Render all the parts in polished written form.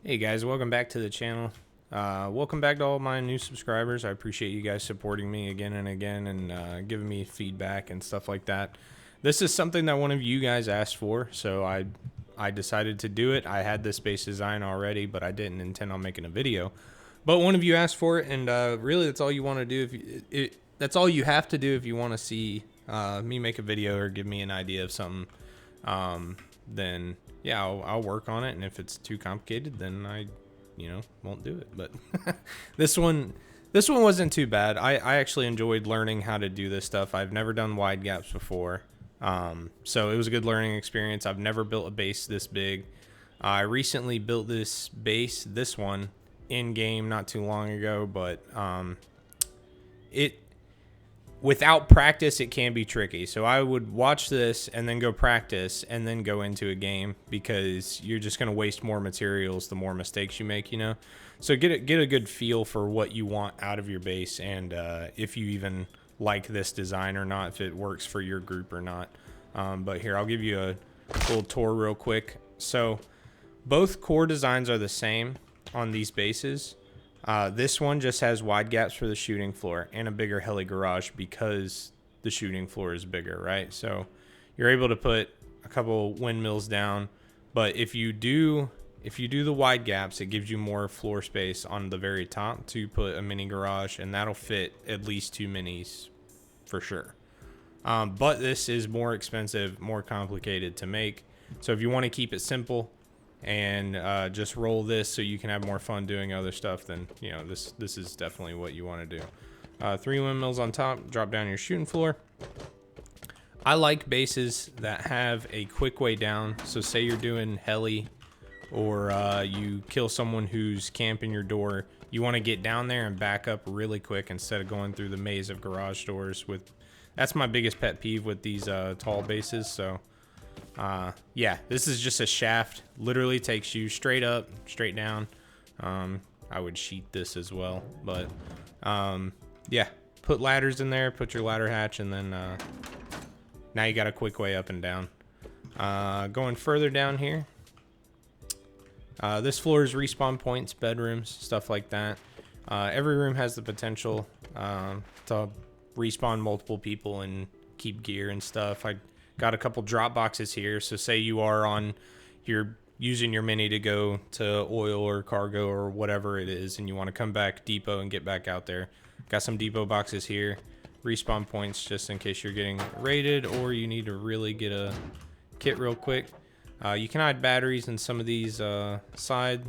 Hey guys, welcome back to the channel. Welcome back to all my new subscribers. I appreciate you guys supporting me again and again and giving me feedback and stuff like that. This is something that one of you guys asked for, so I decided to do it. I had this base design already, but I didn't intend on making a video. But one of you asked for it, and really that's all you want to do. That's all you have to do if you want to see me make a video or give me an idea of something. Then yeah, I'll work on it, and if it's too complicated, then I won't do it. But this one wasn't too bad. I actually enjoyed learning how to do this stuff. I've never done wide gaps before, so it was a good learning experience. I've never built a base this big. I recently built this one in game not too long ago, but it without practice, it can be tricky. So I would watch this and then go practice and then go into a game, because you're just going to waste more materials the more mistakes you make, So get a good feel for what you want out of your base, and if you even like this design or not, if it works for your group or not. But here, I'll give you a little tour real quick. So both core designs are the same on these bases. This one just has wide gaps for the shooting floor and a bigger heli garage because the shooting floor is bigger, right? So you're able to put a couple windmills down, but if you do the wide gaps, it gives you more floor space on the very top to put a mini garage, and that'll fit at least 2 minis for sure. But this is more expensive, more complicated to make. So if you want to keep it simple and just roll this so you can have more fun doing other stuff, then this is definitely what you want to do. 3 windmills on top, drop down your shooting floor. I like bases that have a quick way down. So say you're doing heli, or you kill someone who's camping your door, you want to get down there and back up really quick instead of going through the maze of garage doors. That's my biggest pet peeve with these tall bases. So yeah, this is just a shaft, literally takes you straight up, straight down. I would sheet this as well, but yeah, put ladders in there, put your ladder hatch, and then now you got a quick way up and down. Going further down here, this floor is respawn points, bedrooms, stuff like that. Every room has the potential to respawn multiple people and keep gear and stuff. I got a couple drop boxes here, so say you're using your mini to go to oil or cargo or whatever it is, and you want to come back depot and get back out there. Got some depot boxes here, respawn points just in case you're getting raided or you need to really get a kit real quick. You can hide batteries in some of these side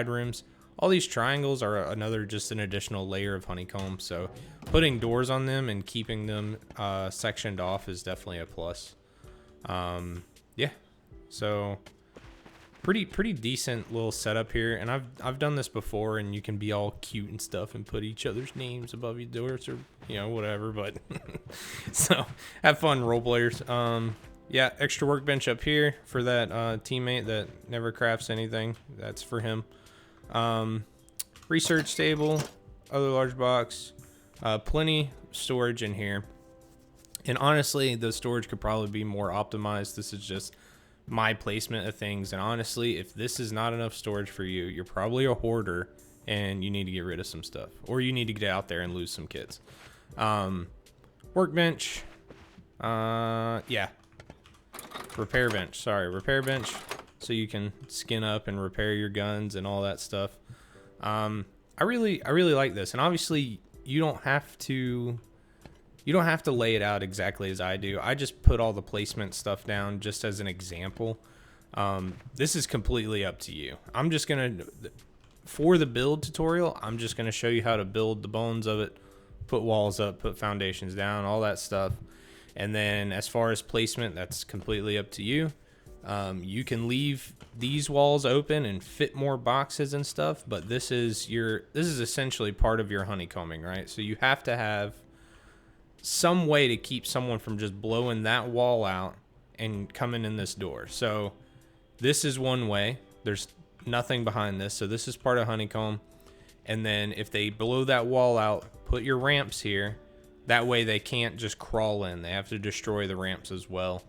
rooms. All these triangles are just an additional layer of honeycomb, so putting doors on them and keeping them sectioned off is definitely a plus. Yeah, so pretty decent little setup here, and I've done this before, and you can be all cute and stuff and put each other's names above your doors, or whatever, but so have fun, role players. Yeah, extra workbench up here for that teammate that never crafts anything. That's for him. Research table, other large box, plenty storage in here. And honestly, the storage could probably be more optimized. This is just my placement of things. And honestly, if this is not enough storage for you, you're probably a hoarder and you need to get rid of some stuff, or you need to get out there and lose some kits. Workbench. Yeah. Repair bench. Repair bench. So you can skin up and repair your guns and all that stuff. I really like this, and obviously you don't have to lay it out exactly as I do. I just put all the placement stuff down just as an example. This is completely up to you. For the build tutorial, I'm just gonna show you how to build the bones of it, put walls up, put foundations down, all that stuff. And then as far as placement, that's completely up to you. You can leave these walls open and fit more boxes and stuff, but this is essentially part of your honeycombing, right? So you have to have some way to keep someone from just blowing that wall out and coming in this door. So this is one way. There's nothing behind this, so this is part of honeycomb. And then if they blow that wall out, put your ramps here. That way they can't just crawl in. They have to destroy the ramps as well.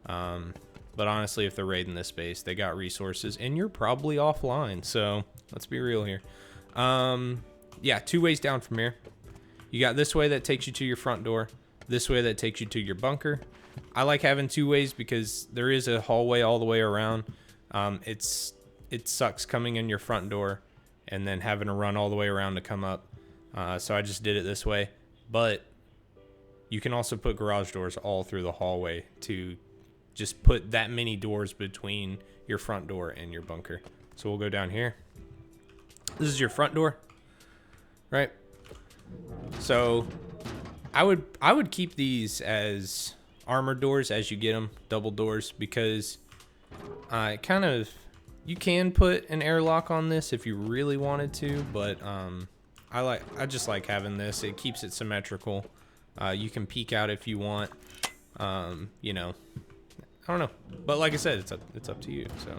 But But honestly, if they're raiding this base, they got resources, and you're probably offline. So let's be real here. Yeah, 2 ways down from here. You got this way that takes you to your front door. This way that takes you to your bunker. I like having 2 ways because there is a hallway all the way around. It sucks coming in your front door and then having to run all the way around to come up. So I just did it this way. But you can also put garage doors all through the hallway to just put that many doors between your front door and your bunker. So we'll go down here. This is your front door, right? So I would keep these as armored doors as you get them, double doors, because you can put an airlock on this if you really wanted to, but I just like having this. It keeps it symmetrical. You can peek out if you want. You know, I don't know, but like I said, it's up to you. So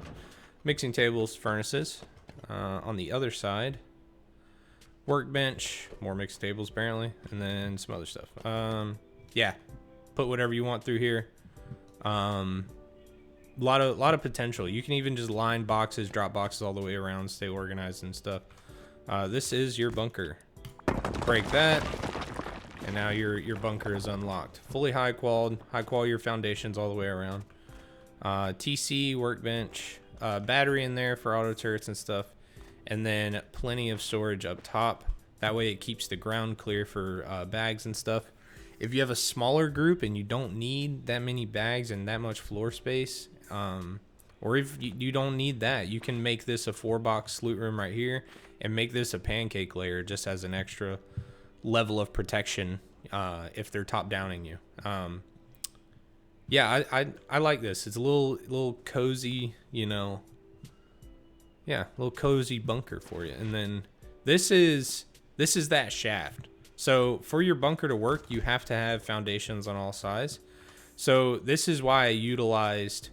mixing tables, furnaces. On the other side, workbench, more mixed tables apparently, and then some other stuff. Yeah, put whatever you want through here. Lot of potential. You can even just line boxes, drop boxes all the way around, stay organized and stuff. This is your bunker. Break that, and now your bunker is unlocked. Fully high quality your foundations all the way around. TC, workbench, battery in there for auto turrets and stuff, and then plenty of storage up top. That way it keeps the ground clear for bags and stuff. If you have a smaller group and you don't need that many bags and that much floor space, or if you don't need that, you can make this a 4-box loot room right here and make this a pancake layer just as an extra level of protection if they're top downing you. Yeah, I like this. It's a little cozy, you know. Yeah, a little cozy bunker for you. And then this is that shaft. So for your bunker to work, you have to have foundations on all sides. So this is why I utilized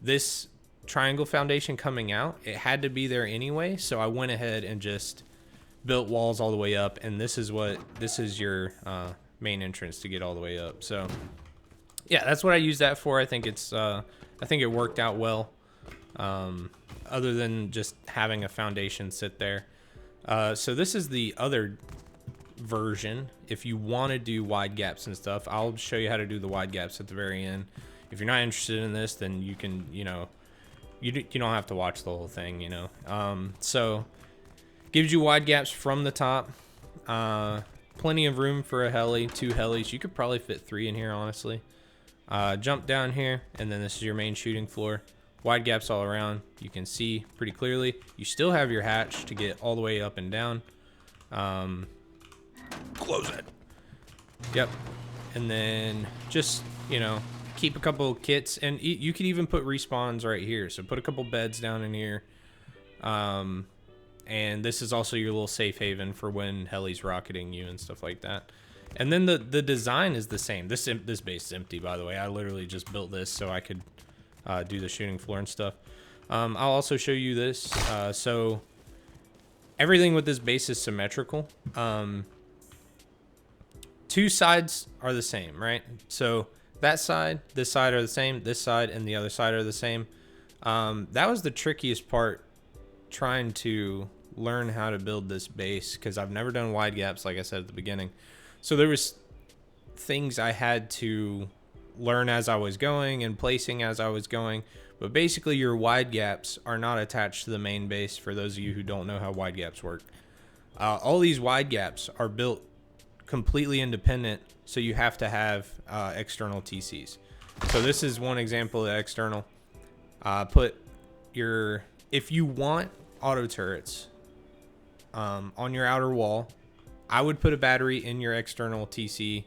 this triangle foundation coming out. It had to be there anyway, so I went ahead and just built walls all the way up, and this is your main entrance to get all the way up. So yeah, that's what I use that for. I think it worked out well, other than just having a foundation sit there. So this is the other version. If you want to do wide gaps and stuff, I'll show you how to do the wide gaps at the very end. If you're not interested in this, then you can, you know, you don't have to watch the whole thing, you know. So gives you wide gaps from the top. Plenty of room for a heli, 2 helis. You could probably fit 3 in here, honestly. Jump down here, and then this is your main shooting floor. Wide gaps all around. You can see pretty clearly. You still have your hatch to get all the way up and down. Close it. Yep. And then just, you know, keep a couple kits, and you could even put respawns right here. So put a couple beds down in here. And this is also your little safe haven for when heli's rocketing you and stuff like that. And then the design is the same. This base is empty, by the way. I literally just built this so I could do the shooting floor and stuff. I'll also show you this. So everything with this base is symmetrical. 2 sides are the same, right? So that side, this side are the same. This side and the other side are the same. That was the trickiest part, trying to learn how to build this base, because I've never done wide gaps, like I said at the beginning. So there was things I had to learn as I was going and placing as I was going. But basically your wide gaps are not attached to the main base, for those of you who don't know how wide gaps work. All these wide gaps are built completely independent, so you have to have external TCs. So this is one example of external. If you want auto turrets on your outer wall, I would put a battery in your external TC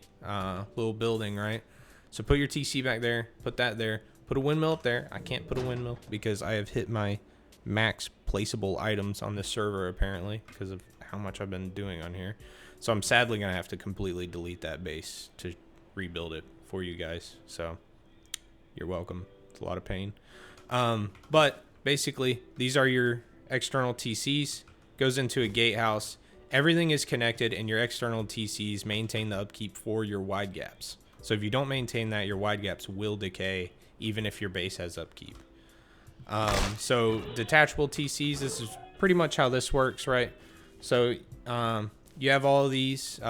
little building, right? So put your TC back there, put that there, put a windmill up there. I can't put a windmill because I have hit my max placeable items on this server, apparently, because of how much I've been doing on here. So I'm sadly gonna have to completely delete that base to rebuild it for you guys. So you're welcome. It's a lot of pain. But basically these are your external TCs. Goes into a gatehouse. Everything is connected, and your external TCs maintain the upkeep for your wide gaps. So if you don't maintain that, your wide gaps will decay even if your base has upkeep. So detachable TCs, this is pretty much how this works, right? So you have all these,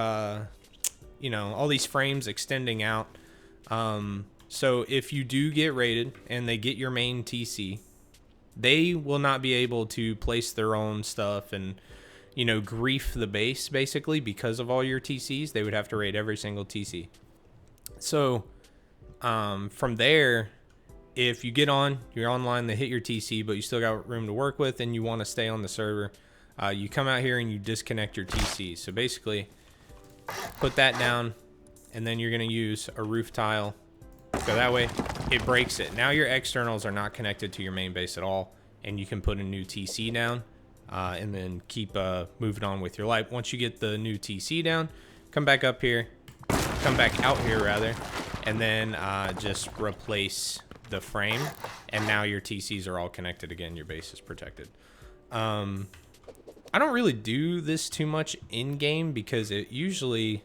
you know, all these frames extending out. So if you do get raided and they get your main TC, they will not be able to place their own stuff and, you know, grief the base basically because of all your TCs. They would have to raid every single TC. So from there, if you get on, you're online, they hit your TC, but you still got room to work with and you want to stay on the server, you come out here and you disconnect your TC. So basically, put that down, and then you're going to use a roof tile. So that way, it breaks it. Now your externals are not connected to your main base at all, and you can put a new TC down, and then keep moving on with your life. Once you get the new TC down, come back up here, come back out here rather, and then just replace the frame, and now your TCs are all connected again. Your base is protected. I don't really do this too much in game because it usually,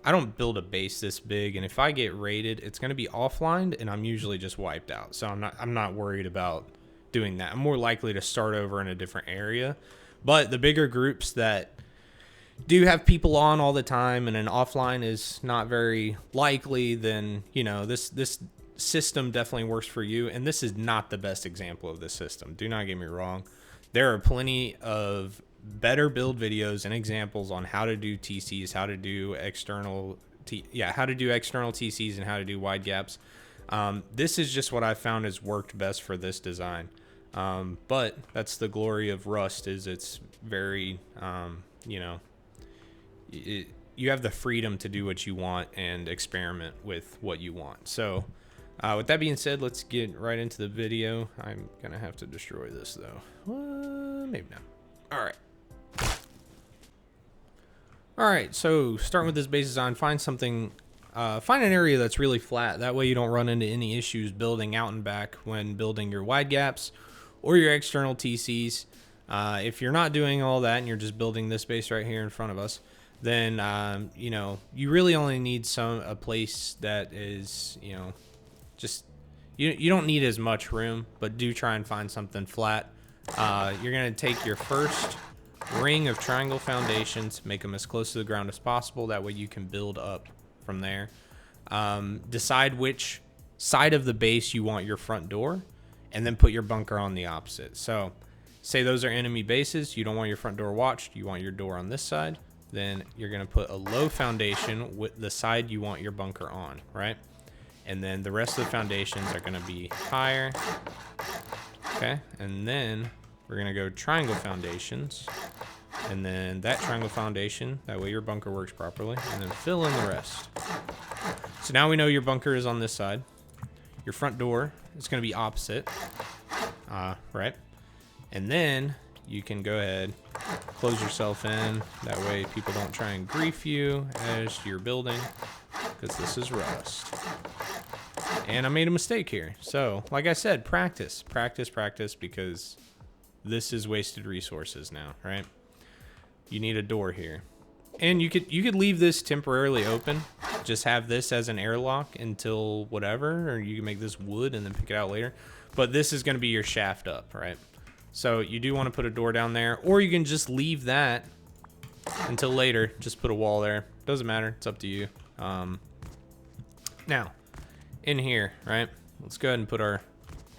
I don't build a base this big, and if I get raided, it's going to be offline, and I'm usually just wiped out. So I'm not worried about doing that. I'm more likely to start over in a different area. But the bigger groups that do have people on all the time and an offline is not very likely, then, you know, this system definitely works for you. And this is not the best example of this system. Do not get me wrong. There are plenty of better build videos and examples on how to do TCs, how to do external TCs and how to do wide gaps. This is just what I found has worked best for this design. But that's the glory of Rust, is it's very, you know, you have the freedom to do what you want and experiment with what you want. So with that being said, let's get right into the video. I'm gonna have to destroy this though. Maybe not. All right, so starting with this base design, find an area that's really flat. That way you don't run into any issues building out and back when building your wide gaps or your external TCs. If you're not doing all that and you're just building this base right here in front of us, then you know, you really only need a place that is, you know, just you don't need as much room, but do try and find something flat. You're gonna take your first ring of triangle foundations, make them as close to the ground as possible. That way you can build up from there. Decide which side of the base you want your front door, and then put your bunker on the opposite. So say those are enemy bases, you don't want your front door watched, you want your door on this side, then you're gonna put a low foundation with the side you want your bunker on, right? And then the rest of the foundations are gonna be higher. Okay, and then we're gonna go triangle foundations, and then that triangle foundation, that way your bunker works properly, and then fill in the rest. So now we know your bunker is on this side. Your front door is gonna be opposite, right? And then you can go ahead, close yourself in. That way people don't try and grief you as you're building, because this is Rust. And I made a mistake here. So, like I said, practice, because this is wasted resources now, right? You need a door here. And you could leave this temporarily open. Just have this as an airlock until whatever, or you can make this wood and then pick it out later. But this is going to be your shaft up, right? So you do want to put a door down there, or you can just leave that until later. Just put a wall there. Doesn't matter. It's up to you. Now, in here, right? Let's go ahead and put our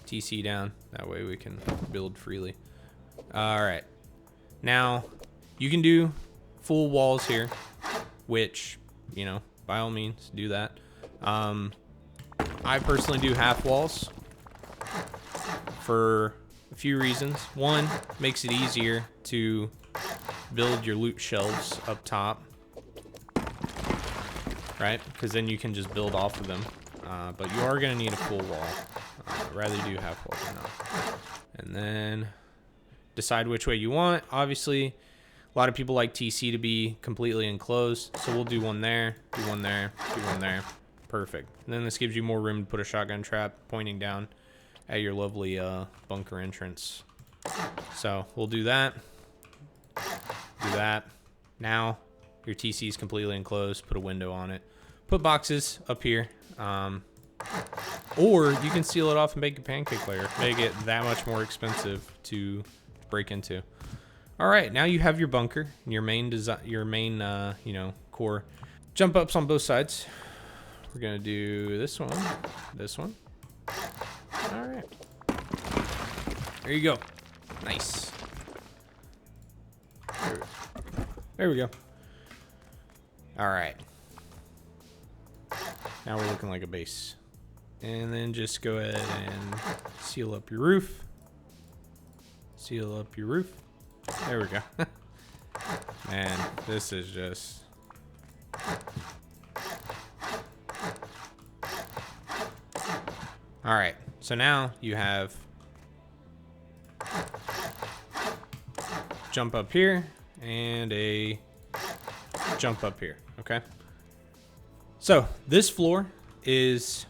TC down. That way we can build freely. All right. Now, you can do full walls here, which, you know, by all means, do that. I personally do half walls for a few reasons. One, makes it easier to build your loot shelves up top, right? Because then you can just build off of them. But you are going to need a full wall. Rather do half walls or not. And then decide which way you want. Obviously, a lot of people like TC to be completely enclosed, so we'll do one there, do one there, do one there. Perfect. And then this gives you more room to put a shotgun trap pointing down at your lovely bunker entrance. So we'll do that. Do that. Now your TC is completely enclosed. Put a window on it. Put boxes up here. Or you can seal it off and make a pancake layer. Make it that much more expensive to break into. All right, now you have your bunker, your main design, you know, core. Jump ups on both sides. We're gonna do this one. All right. There you go. Nice. There we go. All right. Now we're looking like a base. And then just go ahead and seal up your roof. Seal up your roof. There we go. Man, this is just... All right, so now you have jump up here and a jump up here, okay? So this floor is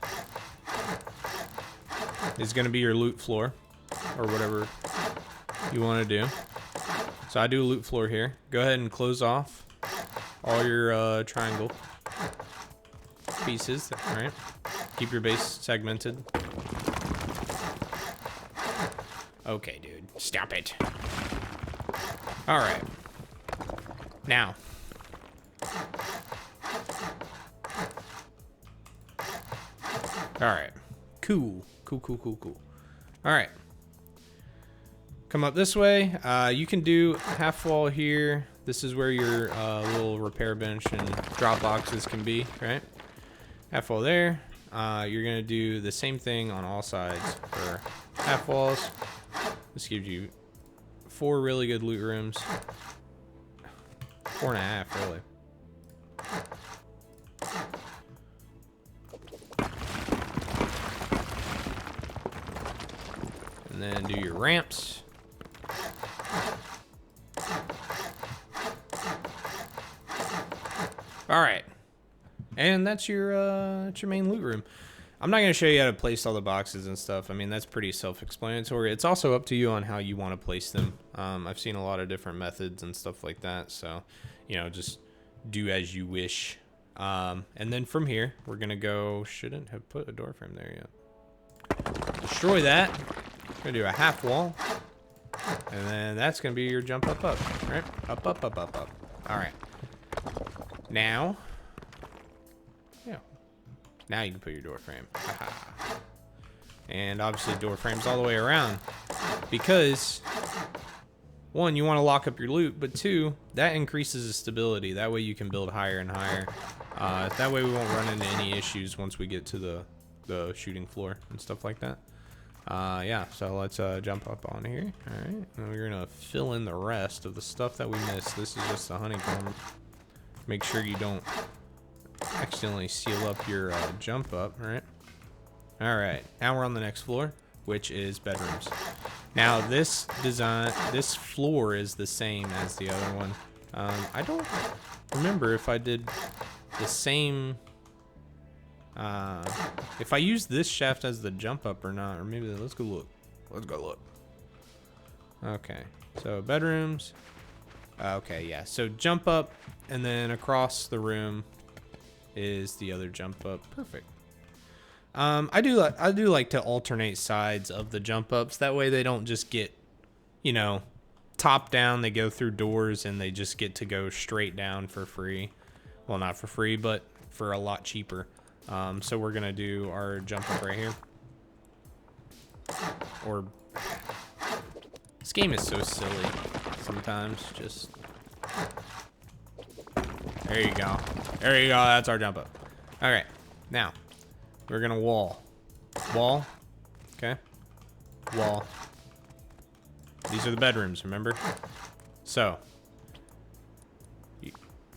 gonna be your loot floor or whatever you wanna do. So I do a loot floor here. Go ahead and close off all your triangle pieces, right? Keep your base segmented. Okay, dude, stop it. All right, now. All right, cool. All right, come up this way. You can do half wall here. This is where your little repair bench and drop boxes can be, right? Half wall there. You're gonna do the same thing on all sides for half walls. This gives you 4 really good loot rooms. 4.5, really. And then do your ramps. All right, and that's your main loot room. I'm not going to show you how to place all the boxes and stuff. I mean, that's pretty self-explanatory. It's also up to you on how you want to place them. I've seen a lot of different methods and stuff like that. So, you know, just do as you wish. And then from here, we're going to go... Shouldn't have put a door frame there yet. Destroy that. We're going to do a half wall. And then that's going to be your jump up, right? Up. All right. Now... Yeah. Now you can put your door frame. And obviously door frames all the way around. Because, 1, you want to lock up your loot, but 2, that increases the stability. That way you can build higher and higher. That way we won't run into any issues once we get to the shooting floor and stuff like that. Yeah, so let's jump up on here. All right, and we're gonna fill in the rest of the stuff that we missed. This is just a honeycomb. Make sure you don't accidentally seal up your jump up, right? All right, now we're on the next floor, which is bedrooms. Now this floor is the same as the other one. I don't remember if I did the same, if I used this shaft as the jump up or not, or maybe let's go look. Okay, so bedrooms. Okay, yeah, so jump up and then across the room is the other jump up. Perfect. I do like to alternate sides of the jump ups. That way they don't just get, you know, top down. They go through doors and they just get to go straight down for free. Well, not for free, but for a lot cheaper. So we're gonna do our jump up right here. Or this game is so silly sometimes. Just there you go. There you go. That's our jump up. All right, now. We're gonna wall, okay, wall. These are the bedrooms, remember? So, you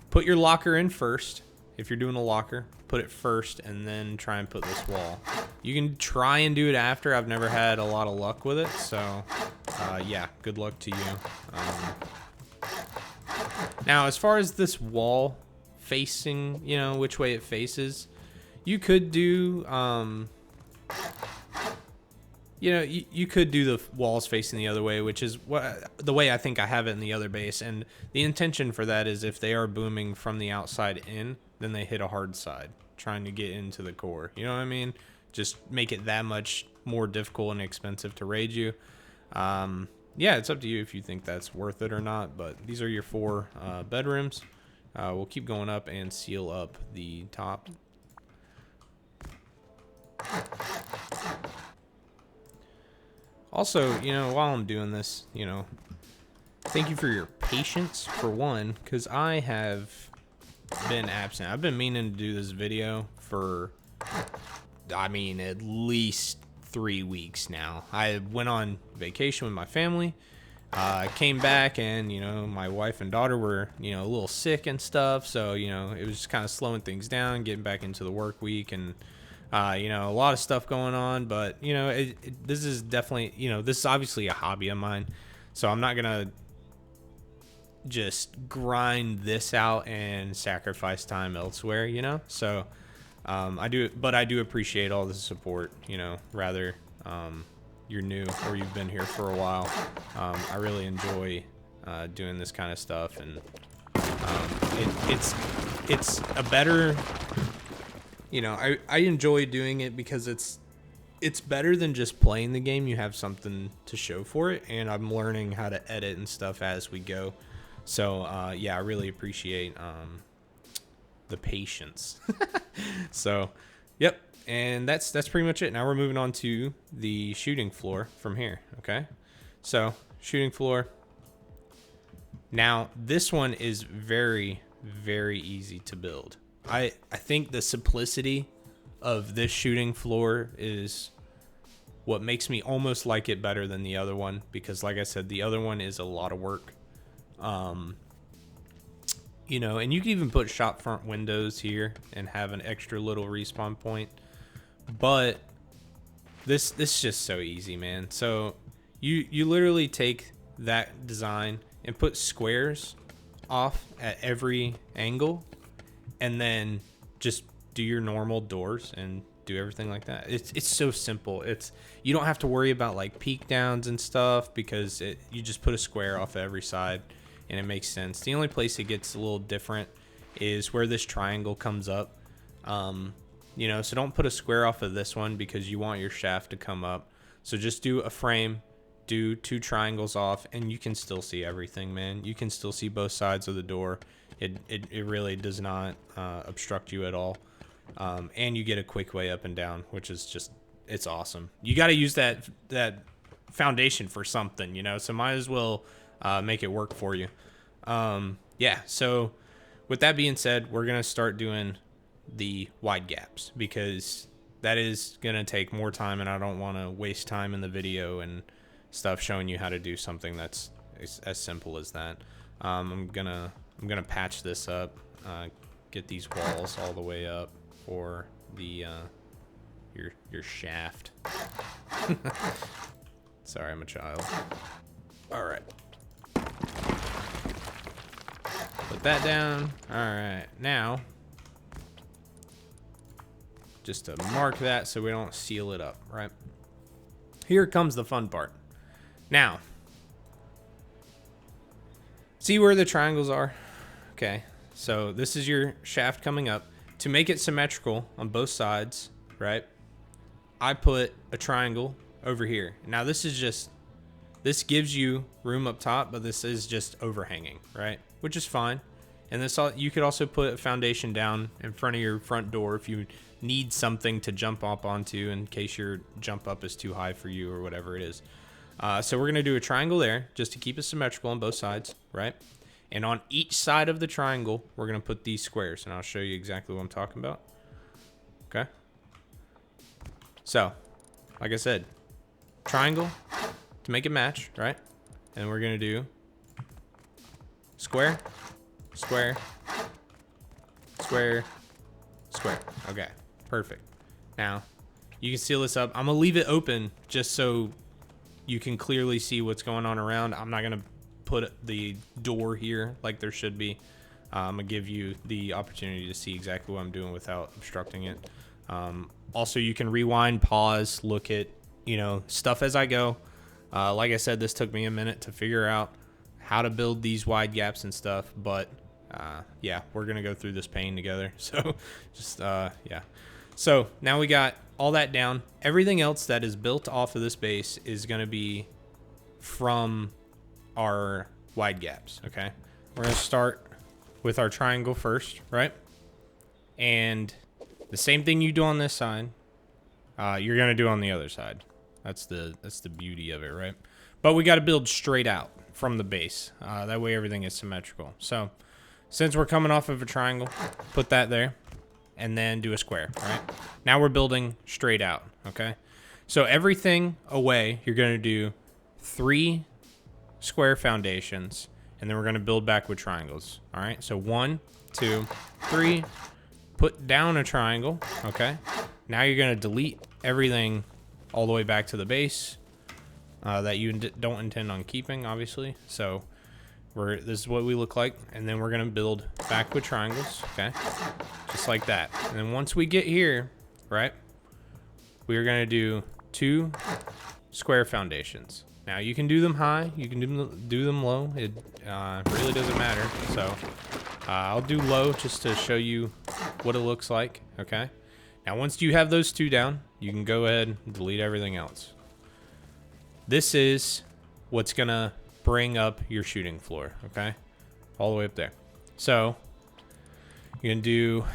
put your locker in first. If you're doing a locker, put it first and then try and put this wall. You can try and do it after. I've never had a lot of luck with it, so yeah, good luck to you. Now, as far as this wall facing, you know, which way it faces, you could do, you know, you could do the walls facing the other way, which is the way I think I have it in the other base. And the intention for that is if they are booming from the outside in, then they hit a hard side, trying to get into the core. You know what I mean? just make it that much more difficult and expensive to raid you. Yeah, it's up to you if you think that's worth it or not, but these are your 4 bedrooms. We'll keep going up and seal up the top. Also, you know, while I'm doing this, you know, thank you for your patience, for one, because I have been absent. I've been meaning to do this video for, I mean, at least 3 weeks now. I went on vacation with my family. I came back and, you know, my wife and daughter were, you know, a little sick and stuff. So, you know, it was just kind of slowing things down, getting back into the work week and, you know, a lot of stuff going on. But, you know, this is definitely, you know, this is obviously a hobby of mine. So I'm not going to just grind this out and sacrifice time elsewhere, you know? So I do appreciate all the support, you know, rather you're new or you've been here for a while. I really enjoy doing this kind of stuff, and it's a better, you know, I enjoy doing it because it's better than just playing the game. You have something to show for it, and I'm learning how to edit and stuff as we go. So yeah, I really appreciate the patience. So yep, and that's pretty much it. Now we're moving on to the shooting floor from here. Okay, so shooting floor. Now this one is very, very easy to build. I think the simplicity of this shooting floor is what makes me almost like it better than the other one, because like I said, the other one is a lot of work. You know, and you can even put shop front windows here and have an extra little respawn point, but this is just so easy, man. So you literally take that design and put squares off at every angle, and then just do your normal doors and do everything like that. It's so simple. You don't have to worry about like peak downs and stuff, because you just put a square off every side and it makes sense. The only place it gets a little different is where this triangle comes up. You know, so don't put a square off of this one because you want your shaft to come up. So just do a frame, do 2 triangles off, and you can still see everything, man. You can still see both sides of the door. It really does not obstruct you at all. And you get a quick way up and down, which is just, it's awesome. You got to use that foundation for something, you know, so might as well make it work for you. Yeah, so with that being said, we're going to start doing the wide gaps, because that is going to take more time, and I don't want to waste time in the video and stuff showing you how to do something that's as simple as that. I'm gonna patch this up, get these walls all the way up for the your shaft. Sorry, I'm a child. All right, put that down. All right, now just to mark that so we don't seal it up, right? Here comes the fun part. Now, see where the triangles are? Okay, so this is your shaft coming up. To make it symmetrical on both sides, right, I put a triangle over here. Now this gives you room up top, but this is just overhanging, right? Which is fine. And this, you could also put a foundation down in front of your front door if you need something to jump up onto in case your jump up is too high for you or whatever it is. So we're going to do a triangle there just to keep it symmetrical on both sides, right? And on each side of the triangle, we're going to put these squares, and I'll show you exactly what I'm talking about. Okay? So, like I said, triangle to make it match, right? And we're going to do square, square, square, square. Okay, perfect. Now, you can seal this up. I'm going to leave it open just so you can clearly see what's going on around. I'm not going to put the door here like there should be. I'm going to give you the opportunity to see exactly what I'm doing without obstructing it. Also, you can rewind, pause, look at, you know, stuff as I go. Like I said, this took me a minute to figure out how to build these wide gaps and stuff, but yeah, we're going to go through this pain together. So just, yeah. So now we got all that down. Everything else that is built off of this base is going to be from our wide gaps, okay? We're going to start with our triangle first, right? And the same thing you do on this side, you're going to do on the other side. That's the beauty of it, right? But we got to build straight out from the base. That way everything is symmetrical. So since we're coming off of a triangle, put that there and then do a square, all right? Now we're building straight out, okay? So everything away, you're going to do 3 square foundations, and then we're going to build back with triangles, all right? So 1, 2, 3, put down a triangle, okay? Now you're going to delete everything all the way back to the base that you don't intend on keeping, obviously. So this is what we look like, and then we're going to build back with triangles, okay? Just like that. And then once we get here, right, we are going to do 2 square foundations. Now you can do them high, you can do them low. It really doesn't matter. So I'll do low just to show you what it looks like, okay? Now once you have those 2 down, you can go ahead and delete everything else. This is what's gonna bring up your shooting floor, okay? All the way up there. So you're gonna do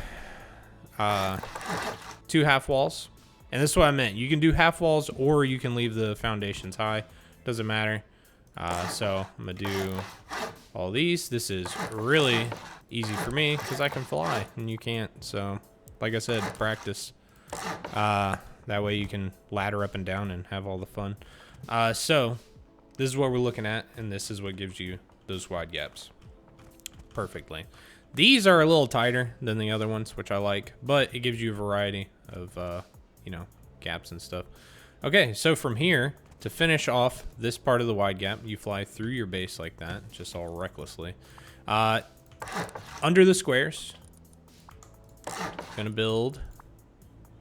2 half walls. And this is what I meant. You can do half walls or you can leave the foundations high. Doesn't matter. So I'm gonna do all these. This is really easy for me because I can fly and you can't. So like I said, practice. That way you can ladder up and down and have all the fun. So this is what we're looking at, and this is what gives you those wide gaps perfectly. These are a little tighter than the other ones, which I like, but it gives you a variety of, you know, gaps and stuff. Okay, so from here, to finish off this part of the wide gap, you fly through your base like that, just all recklessly. Under the squares, gonna build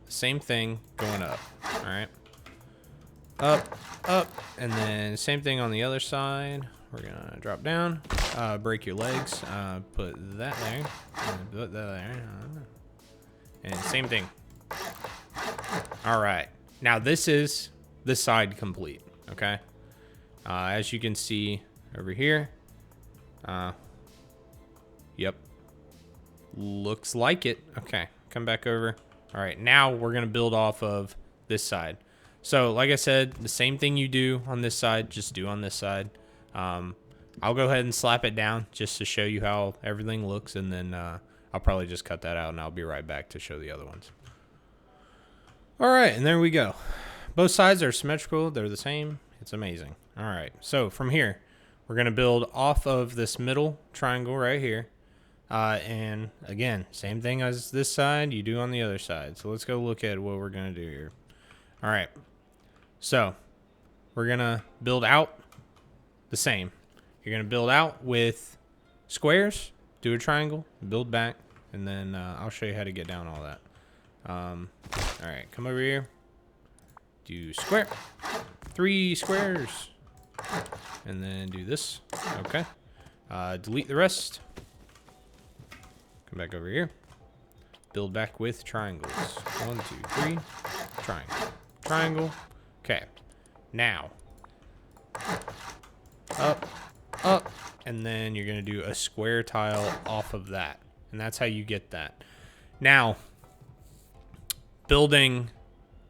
the same thing going up, all right? Up, up, and then same thing on the other side. We're gonna drop down, break your legs, put that there, and put that there, and same thing. All right, now this is the side complete, okay? As you can see over here, yep, looks like it. Okay, come back over. All right, now we're gonna build off of this side. So like I said, the same thing you do on this side, just do on this side. I'll go ahead and slap it down just to show you how everything looks, and then I'll probably just cut that out and I'll be right back to show the other ones. All right, and there we go. Both sides are symmetrical, they're the same. It's amazing. All right, so from here, we're gonna build off of this middle triangle right here. And again, same thing as this side, you do on the other side. So let's go look at what we're gonna do here. All right, so we're gonna build out the same. You're gonna build out with squares, do a triangle, build back, and then I'll show you how to get down all that. All right, come over here, do square, 3 squares, and then do this. Okay, delete the rest. Come back over here, build back with triangles. 1, 2, 3, triangle, triangle. Okay, now up, up, and then you're gonna do a square tile off of that, and that's how you get that. Now, building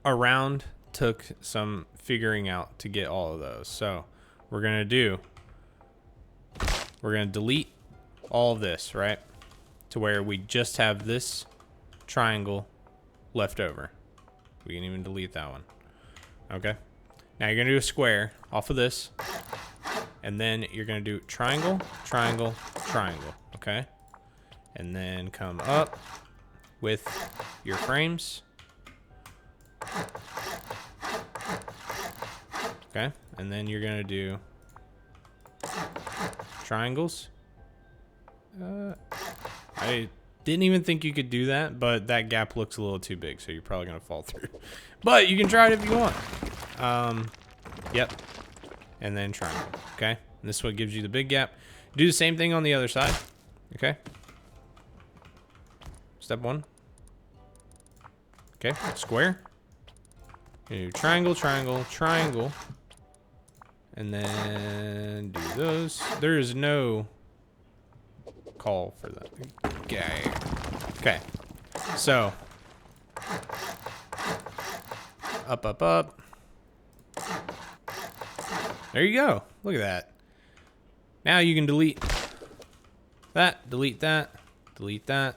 around took some figuring out to get all of those. So we're gonna delete all of this, right? To where we just have this triangle left over. We can even delete that one. Okay. Now you're gonna do a square off of this, and then you're gonna do triangle, triangle, triangle. Okay. And then come up with your frames. Okay. And then you're gonna do triangles. I didn't even think you could do that, but that gap looks a little too big, so you're probably gonna fall through. But you can try it if you want. Yep. And then triangle. Okay. And this one gives you the big gap. Do the same thing on the other side. Okay. Step 1. Okay. Square. Do triangle, triangle, triangle. And then do those. There is no call for that. Okay. Okay. So. Up, up, up. There you go. Look at that. Now you can delete that, delete that, delete that,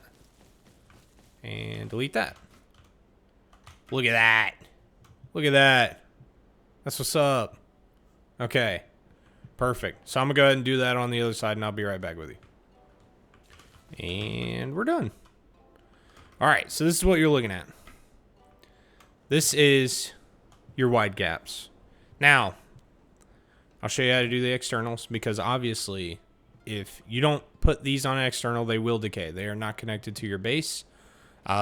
and delete that. Look at that. Look at that. That's what's up. Okay. Perfect. So I'm going to go ahead and do that on the other side, and I'll be right back with you. And we're done. All right. So this is what you're looking at. This is your wide gaps. Now, I'll show you how to do the externals, because obviously if you don't put these on an external, they will decay. They are not connected to your base.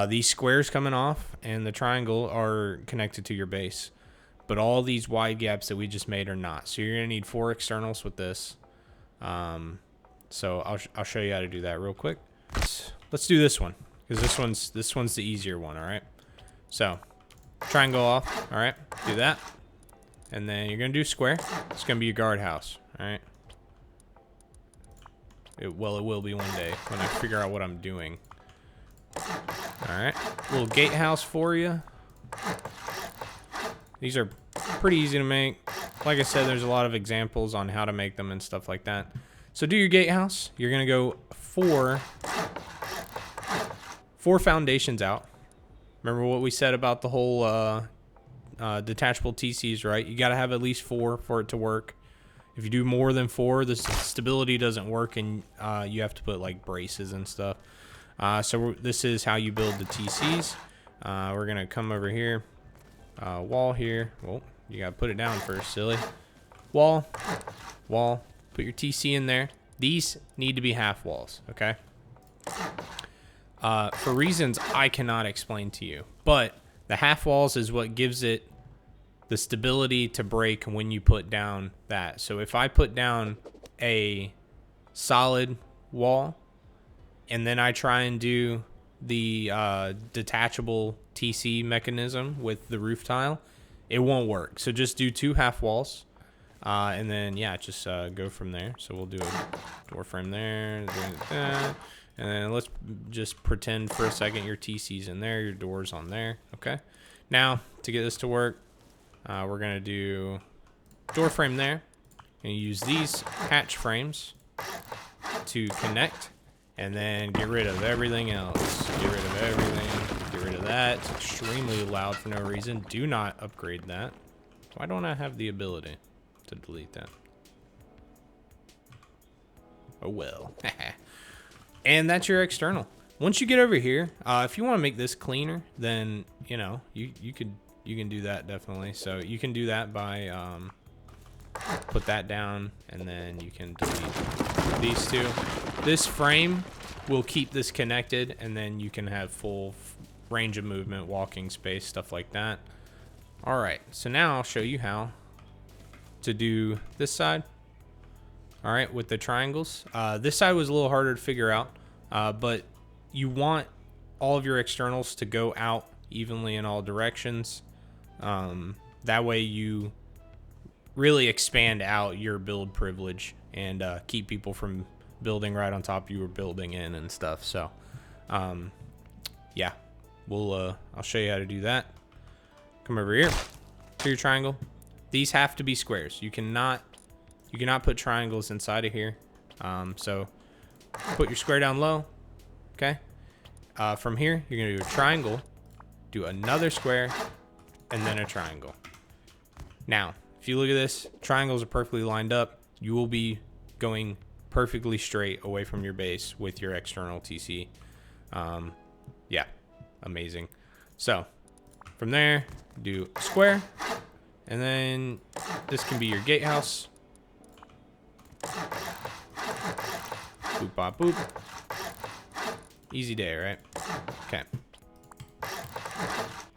These squares coming off and the triangle are connected to your base, but all these wide gaps that we just made are not. So you're gonna need 4 externals with this. So I'll show you how to do that real quick. Let's do this one, because this one's the easier one. All right. So triangle off. All right. Do that. And then you're going to do square. It's going to be your guardhouse, all right? Well, it will be one day when I figure out what I'm doing. All right. Little gatehouse for you. These are pretty easy to make. Like I said, there's a lot of examples on how to make them and stuff like that. So do your gatehouse. You're going to go 4 foundations out. Remember what we said about the whole... detachable TCs, right? You got to have at least 4 for it to work. If you do more than 4, the stability doesn't work, and you have to put like braces and stuff. So this is how you build the TCs. We're gonna come over here, wall here. Well, you gotta put it down first, silly. Wall, put your TC in there. These need to be half walls, okay? For reasons I cannot explain to you, but the half walls is what gives it the stability to break when you put down that. So if I put down a solid wall and then I try and do the detachable TC mechanism with the roof tile, it won't work. So just do 2 half walls, and then yeah, just go from there. So we'll do a door frame there, and then let's just pretend for a second your TC's in there, your door's on there. Okay. Now to get this to work, we're gonna do door frame there, and use these hatch frames to connect, and then get rid of everything else. Get rid of everything. Get rid of that. It's extremely loud for no reason. Do not upgrade that. Why don't I have the ability to delete that? Oh well. And that's your external. Once you get over here, if you want to make this cleaner, then you know you can do that definitely. So you can do that by put that down, and then you can delete these 2. This frame will keep this connected, and then you can have full range of movement, walking space, stuff like that. All right, so now I'll show you how to do this side. All right, with the triangles. This side was a little harder to figure out, but you want all of your externals to go out evenly in all directions. That way you really expand out your build privilege and keep people from building right on top of you or building in and stuff. So yeah, I'll show you how to do that. Come over here to your triangle. These have to be squares. You cannot put triangles inside of here. So put your square down low. Okay. From here, you're gonna do a triangle, do another square, and then a triangle. Now, if you look at this, triangles are perfectly lined up. You will be going perfectly straight away from your base with your external TC. Yeah, amazing. So from there, do square, and then this can be your gatehouse. Boop, bop, boop. Easy day, right? Okay.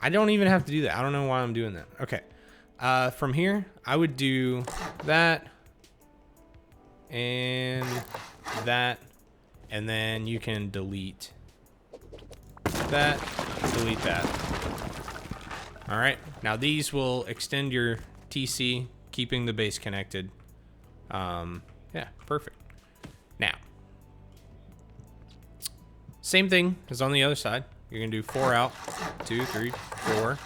I don't even have to do that. I don't know why I'm doing that. Okay. From here, I would do that and that, and then you can delete that, delete that. All right, now these will extend your TC, keeping the base connected. Yeah, perfect. Now, same thing as on the other side. You're gonna do 4 out, 2, 3, 4.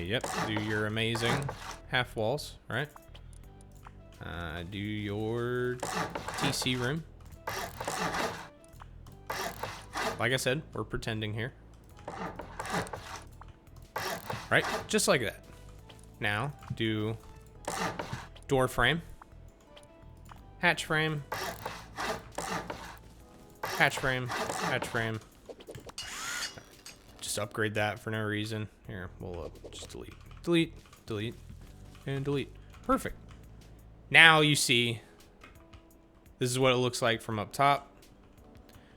Yep, do your amazing half walls, right? Do your TC room. Like I said, we're pretending here. Right, just like that. Now, do door frame, hatch frame, hatch frame, hatch frame. Just upgrade that for no reason. Here, we'll just delete, delete, delete, and delete. Perfect. Now you see, this is what it looks like from up top.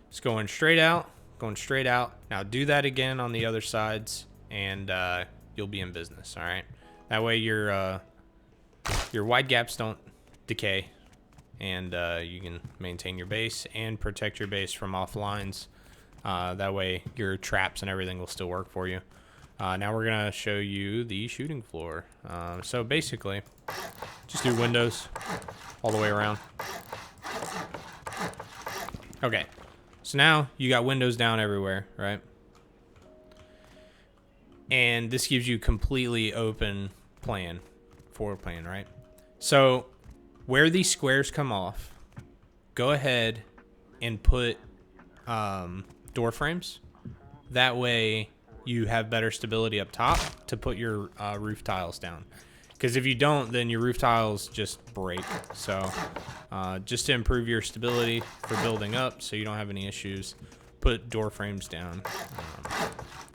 It's going straight out, going straight out. Now do that again on the other sides, and you'll be in business. All right. That way your wide gaps don't decay, and you can maintain your base and protect your base from offlines. That way your traps and everything will still work for you. Now we're gonna show you the shooting floor. So basically, just do windows all the way around. Okay, so now you got windows down everywhere, right? And this gives you completely open floor plan, right? So where these squares come off, go ahead and put door frames. That way you have better stability up top to put your roof tiles down. Because if you don't, then your roof tiles just break. So just to improve your stability for building up so you don't have any issues, put door frames down.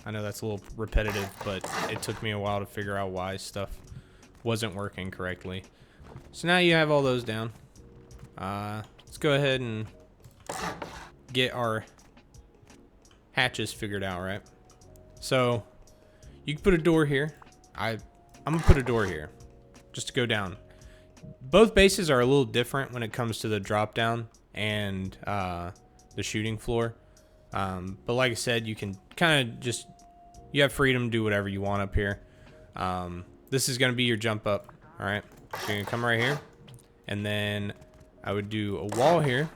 I know that's a little repetitive, but it took me a while to figure out why stuff wasn't working correctly. So now you have all those down. Let's go ahead and get our hatches figured out, right? So you can put a door here. I'm gonna put a door here just to go down. Both bases are a little different when it comes to the drop down and the shooting floor. But like I said, you can kind of just, you have freedom to do whatever you want up here. This is going to be your jump up. All right. So you're going to come right here, and then I would do a wall here,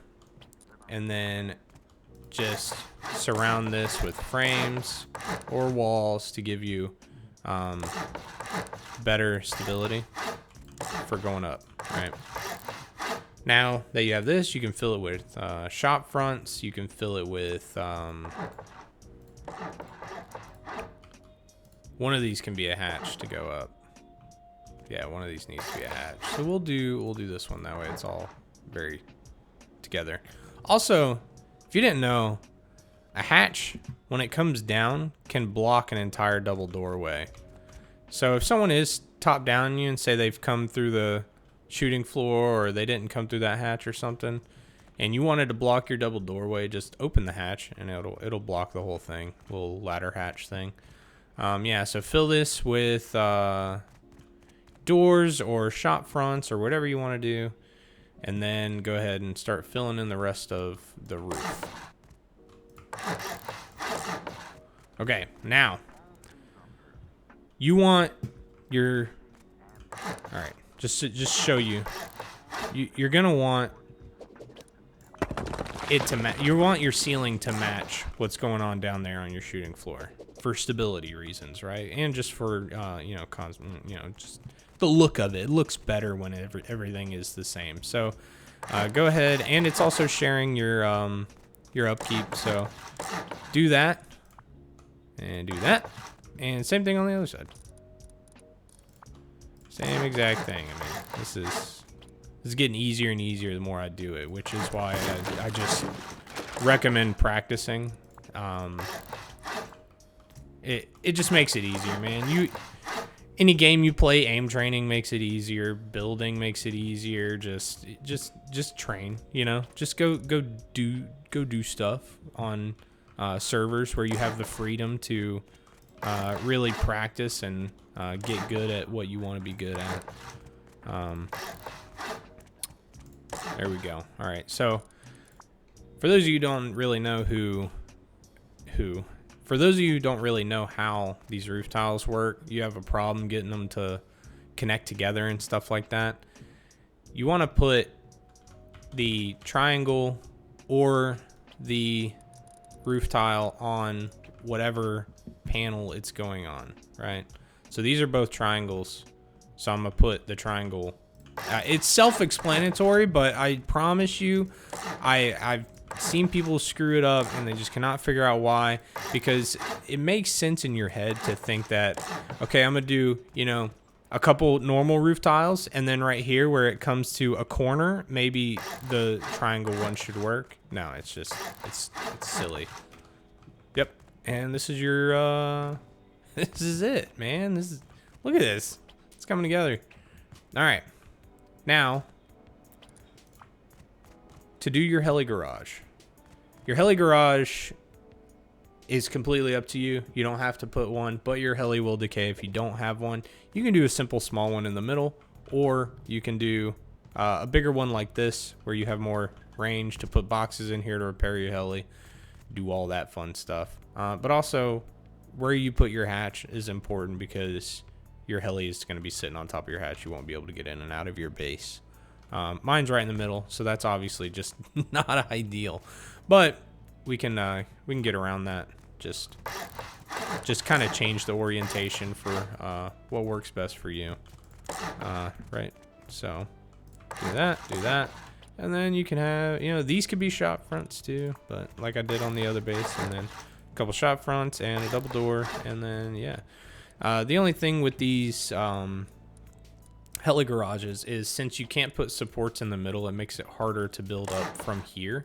and then just surround this with frames or walls to give you better stability for going up. All right. Now that you have this, you can fill it with shop fronts. You can fill it with one of these can be a hatch to go up. Yeah, one of these needs to be a hatch. So we'll do this one that way. It's all very together. Also, if you didn't know, a hatch when it comes down can block an entire double doorway. So if someone is top down on you and say they've come through the shooting floor or they didn't come through that hatch or something, and you wanted to block your double doorway, just open the hatch and it'll block the whole thing. Little ladder hatch thing. Yeah, so fill this with doors or shop fronts or whatever you want to do, and then go ahead and start filling in the rest of the roof. Okay, now you want your, all right, just show you, you're gonna want it to match. You want your ceiling to match what's going on down there on your shooting floor for stability reasons, right? And just for just the look of it. It looks better when everything is the same. So go ahead, and it's also sharing your upkeep. So do that and do that, and same thing on the other side. Same exact thing. I mean, this is getting easier and easier the more I do it, which is why I just recommend practicing. It just makes it easier, man. Any game you play, aim training makes it easier. Building makes it easier. Just train. You know, just go do stuff on servers where you have the freedom to really practice and get good at what you want to be good at. There we go. All right. So for those of you who don't really know who for those of you who don't really know how these roof tiles work, you have a problem getting them to connect together and stuff like that. You want to put the triangle or the roof tile on whatever panel it's going on, right? So these are both triangles, so I'm gonna put the triangle. It's self-explanatory, but I promise you, I've seen people screw it up and they just cannot figure out why, because it makes sense in your head to think that, okay, I'm gonna do, you know, a couple normal roof tiles, and then right here where it comes to a corner, maybe the triangle one should work. No, it's just, it's silly. Yep. And this is your, this is it, man. This is, look at this. It's coming together. All right. Now, to do your heli garage. Your heli garage is completely up to you. You don't have to put one, but your heli will decay if you don't have one. You can do a simple small one in the middle, or you can do a bigger one like this, where you have more range to put boxes in here to repair your heli, do all that fun stuff. But also, where you put your hatch is important, because your heli is going to be sitting on top of your hatch. You won't be able to get in and out of your base. Mine's right in the middle, so that's obviously just not ideal, but we can get around that. Just kind of change the orientation for what works best for you. Right, so do that, and then you can have, you know, these could be shop fronts too, but like I did on the other base, and then a couple shop fronts and a double door, and then yeah. The only thing with these heli garages is, since you can't put supports in the middle, it makes it harder to build up from here.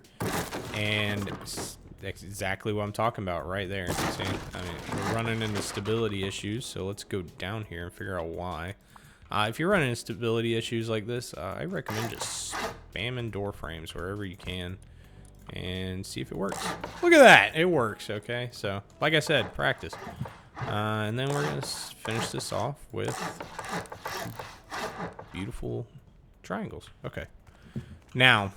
And that's exactly what I'm talking about right there. See, I mean, we're running into stability issues, so let's go down here and figure out why. If you're running into stability issues like this, I recommend just spamming door frames wherever you can and see if it works. Look at that, it works. Okay, so like I said, practice. And then we're gonna finish this off with beautiful triangles. Okay, now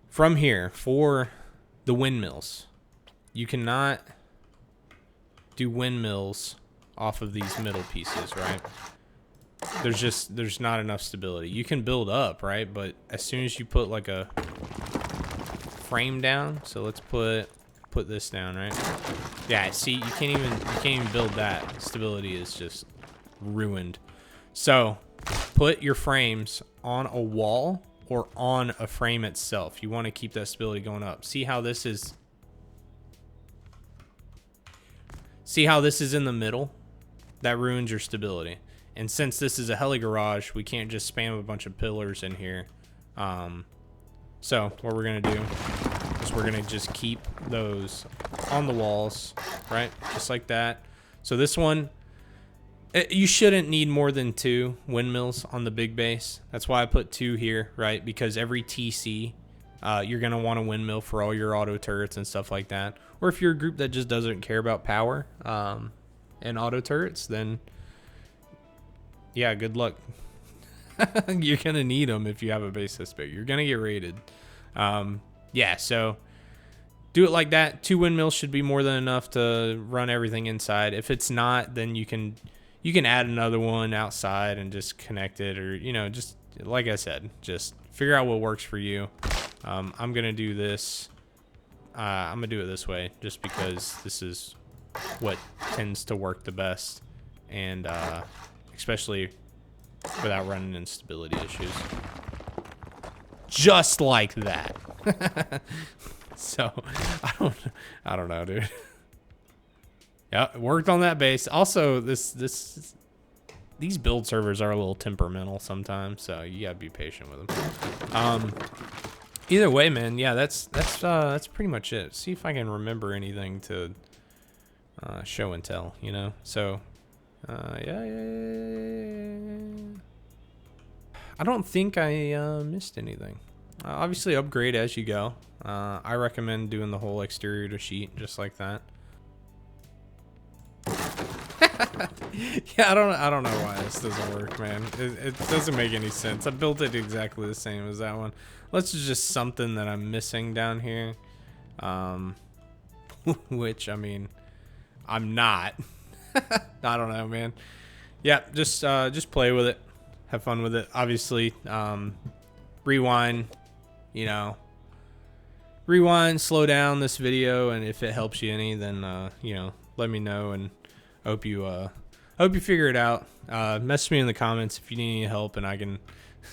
from here, for the windmills, you cannot do windmills off of these middle pieces, right? There's not enough stability. You can build up, right? But as soon as you put like a frame down, so let's put this down, right? Yeah, see, you can't even build that. Stability is just ruined. So put your frames on a wall or on a frame itself. You want to keep that stability going up. See how this is in the middle? That ruins your stability. And since this is a heli garage, we can't just spam a bunch of pillars in here. So what we're gonna do is we're gonna just keep those on the walls, right? Just like that. So this one, you shouldn't need more than 2 windmills on the big base. That's why I put 2 here, right? Because every TC, you're gonna want a windmill for all your auto turrets and stuff like that. Or if you're a group that just doesn't care about power and auto turrets, then yeah, good luck. You're gonna need them if you have a base this big. You're gonna get raided. Yeah, so do it like that. 2 windmills should be more than enough to run everything inside. If it's not, then you can add another one outside and just connect it, or, you know, just like I said, just figure out what works for you. I'm gonna do this. I'm gonna do it this way just because this is what tends to work the best, and especially without running into stability issues. Just like that. So I don't know, dude. Yeah, it worked on that base. Also, these build servers are a little temperamental sometimes, so you gotta be patient with them. Either way, man, yeah, that's pretty much it. See if I can remember anything to show and tell, you know. So yeah. I don't think I missed anything. Obviously, upgrade as you go. I recommend doing the whole exterior to sheet just like that. Yeah, I don't know why this doesn't work, man. It doesn't make any sense. I built it exactly the same as that one. Let's just something that I'm missing down here. which, I mean, I'm not. I don't know, man. Yeah, just play with it. Have fun with it. Obviously, rewind, you know, slow down this video, and if it helps you any, then, you know, let me know, and hope you figure it out. Message me in the comments if you need any help, and I can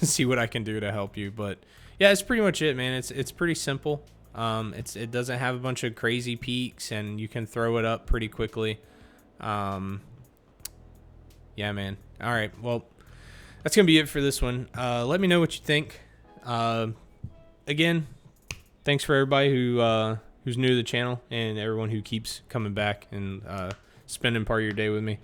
see what I can do to help you. But yeah, it's pretty much it, man. It's pretty simple. It doesn't have a bunch of crazy peaks, and you can throw it up pretty quickly. Yeah, man. All right. Well, that's going to be it for this one. Let me know what you think. Again, thanks for everybody who's new to the channel, and everyone who keeps coming back and spending part of your day with me.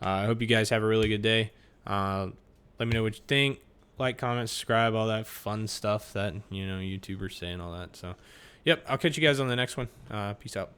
I hope you guys have a really good day. Let me know what you think. Like, comment, subscribe, all that fun stuff that, you know, YouTubers say and all that. So, yep, I'll catch you guys on the next one. Peace out.